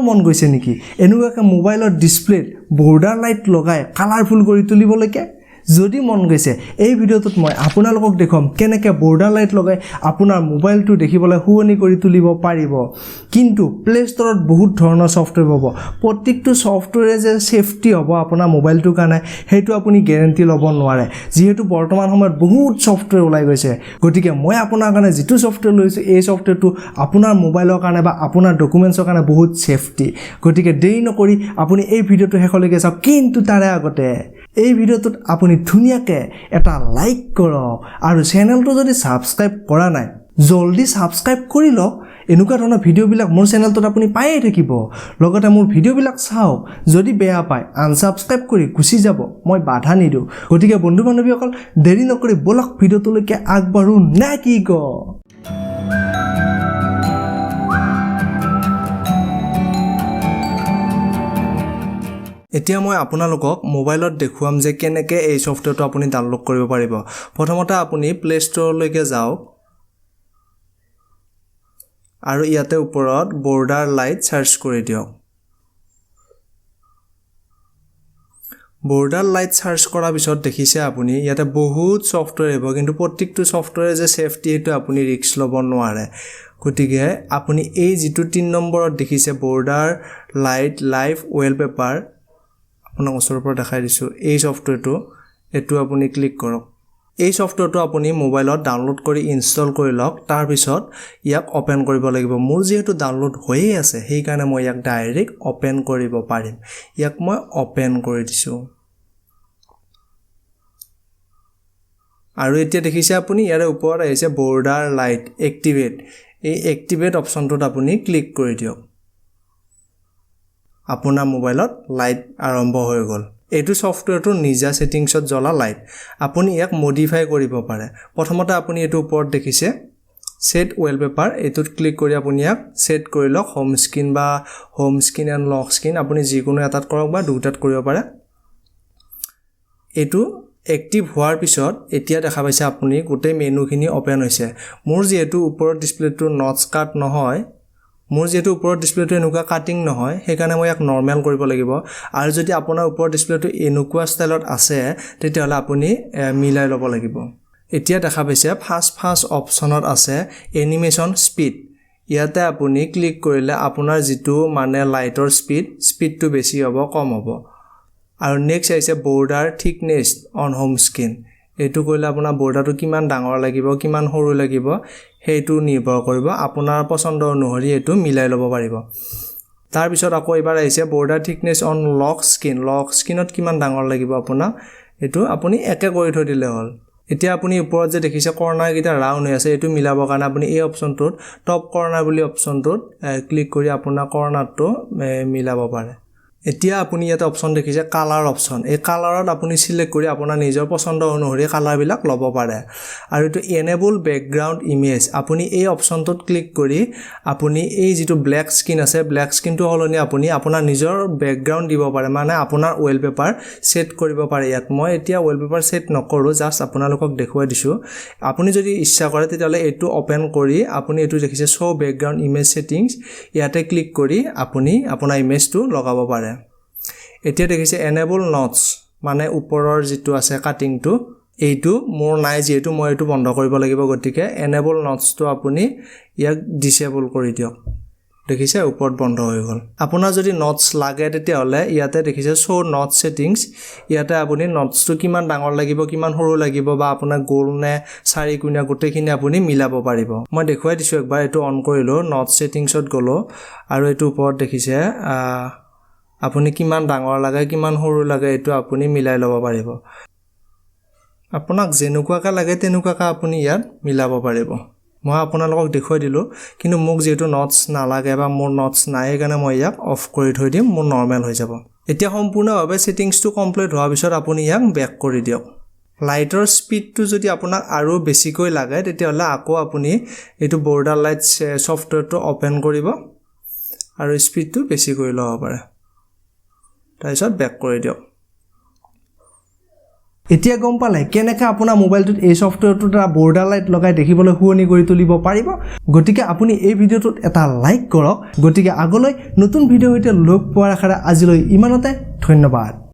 মন গৈছে নেকি এনেকুৱাকৈ মোবাইলৰ ডিসপ্লেত বৰ্ডাৰ লাইট লগাই কালাৰফুল কৰি তুলিবলৈকে যদি মন গৈছে এই ভিডিওটোত মই আপোনালোকক দেখুৱাম কেনেকৈ বৰ্ডাৰ লাইট লগাই আপোনাৰ মোবাইলটো দেখিবলৈ শুৱনি কৰি তুলিব পাৰিব কিন্তু প্লে ষ্টৰত বহুত ধৰণৰ সফটৱেৰ পাব প্ৰত্যেকটো সফটৱেৰে যে সেফটি হ'ব আপোনাৰ মোবাইলটোৰ কাৰণে হেতু আপুনি গ্যাৰান্টি ল'ব নোৱাৰে যেহেতু বৰ্তমান সময়ত বহুত সফটৱেৰ ওলাই গৈছে গতিকে মই আপোনাৰ কাৰণে যেটো সফটৱেৰ লৈছো এই সফটৱেৰটো আপোনাৰ মোবাইলৰ কাৰণে বা আপোনাৰ ডকুমেন্টছৰ কাৰণে বহুত সেফটি গতিকে দেৰি নকৰি আপুনি এই ভিডিওটো শেষলৈকে চাওক কিন্তু তাৰে আগতে এই ভিডিওটোত আপুনি ধুনিয়াকে এটা লাইক কৰক আৰু চেনেলটো যদি সাবস্ক্ৰাইব কৰা নাই জলদি সাবস্ক্ৰাইব কৰি লওক এনেকুৱা ধৰণৰ ভিডিওবিলাক মোৰ চেনেলটোত আপুনি পায়ে থাকিব লগতে মোৰ ভিডিওবিলাক চাওক যদি বেয়া পায় আনসাবস্ক্ৰাইব কৰি গুচি যাব মই বাধা নিদো গতিকে বন্ধু বান্ধৱীসকল দেৰি নকৰি বলক ভিডিওটোলৈকে আগবাঢ়ো না কি ক এতিয়া মই আপোনালোকক মোবাইলত দেখুৱাম যে কেনেকৈ এই সফটৱেৰটো আপুনি ডাউনলোড কৰিব পাৰিব প্ৰথমতে আপুনি প্লে ষ্টৰলৈকে যাওক আৰু ইয়াতে ওপৰত বৰ্ডাৰ লাইট সাৰ্চ কৰি দিয়ক বৰ্ডাৰ লাইট সাৰ্চ কৰাৰ পিছত দেখিছে আপুনি ইয়াতে বহুত সফটৱেৰ আহিব কিন্তু প্ৰত্যেকটো সফটৱেৰে যে সেফটি এটো আপুনি ৰিস্ক ল'ব নোৱাৰে গতিকে আপুনি এই যেটো 3 নম্বৰত দেখিছে বৰ্ডাৰ লাইট লাইভ ৱালপেপাৰ আপোনাক ওচৰৰ পৰা দেখাই দিছো এই সফটৱেৰটো এটো আপুনি ক্লিক কৰক এই সফটৱেৰটো আপুনি মোবাইলত ডাউনলোড কৰি ইনষ্টল কৰি লওক তাৰ পিছত ইয়াক ওপেন কৰিব লাগিব মোৰ যেহেতু ডাউনলোড হৈয়ে আছে সেই কাৰণে মই ইয়াক ডাইৰেক্ট ওপেন কৰিব পাৰিম ইয়াক মই ওপেন কৰি দিছো আৰু এতিয়া দেখিছে আপুনি ইয়াৰে ওপৰত আহিছে বৰ্ডাৰ লাইট এক্টিভেট এই এক্টিভেট অপচনটোত আপুনি ক্লিক কৰি দিয়ক আপোনাৰ মোবাইলত লাইট আৰম্ভ হৈ গল এটো সফটৱেৰটো নিজা সেটিংছত জ্বলা লাইট আপুনি ইয়াক মডিফাই কৰিব পাৰে প্ৰথমতে আপুনি এটো ওপৰত দেখিছে সেট ৱালপেপাৰ এটোত ক্লিক কৰি আপুনি ইয়াক সেট কৰি লওক home screen and lock screen আপুনি যিকোনো এটাত কৰক বা দুটাত কৰিব পাৰে এটো এক্টিভ হোৱাৰ পিছত এতিয়া দেখা পাইছে আপুনি গোটেই মেনুখিনি ওপেন হৈছে মোৰ যেহেতু ওপৰৰ ডিসপ্লেটো নটস কাট নহয় মোৰ যেটো ওপৰৰ ডিসপ্লেটো এনেকুৱা কাটিং নহয় সেইকাৰণে মই ইয়াক নৰমাল কৰিব লাগিব আৰু যদি আপোনাৰ ওপৰৰ ডিসপ্লেটো এনেকুৱা ষ্টাইলত আছে তেতিয়াহলে আপুনি মিলাই ল'ব লাগিব এতিয়া দেখা পাইছে ফাষ্ট অপচনত আছে এনিমেচন স্পিড ইয়াতে আপুনি ক্লিক কৰিলে আপোনাৰ যেটো মানে লাইটৰ স্পিডটো বেছি হ'ব কম হ'ব আৰু নেক্সট আহিছে border thickness on home screen এটো কৰিলে আপোনাৰ বৰ্ডাৰটো কিমান ডাঙৰ লাগিব কিমান সৰু লাগিব হেতু নিৰ্ভৰ কৰিব আপোনাৰ পছন্দ অনুসৰি এটো মিলাই ল'ব পাৰিব তাৰ পিছত আকৌ এবাৰ আহিছে বৰ্ডাৰ থিকনেছ অন লক স্ক্ৰিনত কিমান ডাঙৰ লাগিব আপোনাৰ এটো আপুনি একে কৰি থৈ দিলে হ'ল এতিয়া আপুনি ওপৰত যে দেখিছে কৰ্নাৰ কিটা ৰাউন্ড হৈ আছে এটো মিলাবৰ কাৰণে আপুনি এই অপচনটোত টপ কৰ্নাৰ বুলি অপচনটোত ক্লিক কৰি আপোনাৰ কৰ্নাৰটো মিলাব পাৰে এতিয়া আপুনি ইয়াতে অপচন দেখিছে কালাৰ অপচন এই কালাৰত আপুনি সিলেক্ট কৰি আপোনাৰ নিজৰ পছন্দ অনুসৰি কালাৰ বিলাক ল'ব পাৰে আৰু এটো এনেবল ব্যাকগ্ৰাউণ্ড ইমেজ আপুনি এই অপচনটোত ক্লিক কৰি আপুনি এই যেটো ব্ল্যাক স্ক্ৰিন আছে ব্ল্যাক স্ক্ৰিনটো হলনি আপুনি আপোনাৰ নিজৰ ব্যাকগ্ৰাউণ্ড দিব পাৰে মানে আপোনাৰ ৱালপেপাৰ সেট কৰিব পাৰে ইয়াত মই এতিয়া ৱালপেপাৰ সেট নকৰো জাস্ট আপোনালোকক দেখুৱাই দিছো আপুনি যদি ইচ্ছা কৰে তেতিয়ালে এটো ওপেন কৰি আপুনি এটো দেখিছে শো ব্যাকগ্ৰাউণ্ড ইমেজ সেটিংস ইয়াতে ক্লিক কৰি আপুনি আপোনাৰ ইমেজটো লগাব পাৰে এতিয়া দেখিছে এনেবল নটস মানে ওপৰৰ যেটো আছে কাটিংটো এইটো মোৰ নাই যেটো মই এটো বন্ধ কৰিব লাগিব গতিকে এনেবল নটসটো আপুনি ইয়াক ডিসেবল কৰি দিয়ক দেখিছে ওপৰত বন্ধ হৈ গল আপোনাৰ যদি নটস লাগে তেতিয়াহলে ইয়াতে দেখিছে শো নট সেটিংস ইয়াতে আপুনি নটসটো কিমান ডাঙৰ লাগিব কিমান সৰু লাগিব বা আপোনাৰ গোল নে চাৰিকুণীয়া গোটেইখিনি আপুনি মিলাব পাৰিব মই দেখুৱাই দিছো একবাৰ এটো অন কৰিলো নট সেটিংসত গলো আৰু এটো ওপৰত দেখিছে আপুনি কিমান ডাঙৰ লাগে কিমান সৰু লাগে এটো আপুনি মিলাই ল'ব পাৰিব আপোনাক যেনেকুৱাকৈ লাগে তেনেকুৱাকৈ আপুনি ইয়াত মিলাব পাৰিব মই আপোনালোকক দেখুৱাই দিলো কিন্তু মোক যেটো নটস নালাগে বা মোৰ নটস নাই কাৰণে মই ইয়াক অফ কৰি থৈ দিম মোৰ নৰমাল হৈ যাব এতিয়া সম্পূৰ্ণভাৱে সেটিংসটো কমপ্লিট হোৱাৰ পিছত আপুনি ইয়াক বেক কৰি দিয়ক লাইটৰ স্পিডটো যদি আপোনাক আৰু বেছিকৈ লাগে তেতিয়াহলে আকৌ আপুনি এটো বৰ্ডাৰ লাইট সফটৱেৰটো ওপেন কৰিব আৰু স্পিডটো বেছি কৰি ল'ব পাৰে তাৰপিছত বেক কৰি দিয়ক এতিয়া গম পালে কেনেকৈ আপোনাৰ মোবাইলটোত এই ছফ্টৱেৰটোত এটা বৰ্ডাৰ লাইট লগাই দেখিবলৈ শুৱনি কৰি তুলিব পাৰিব গতিকে আপুনি এই ভিডিঅ'টোত এটা লাইক কৰক গতিকে আগলৈ নতুন ভিডিঅ'ৰ সৈতে লগ পোৱাৰ আশাৰে আজিলৈ ইমানতে ধন্যবাদ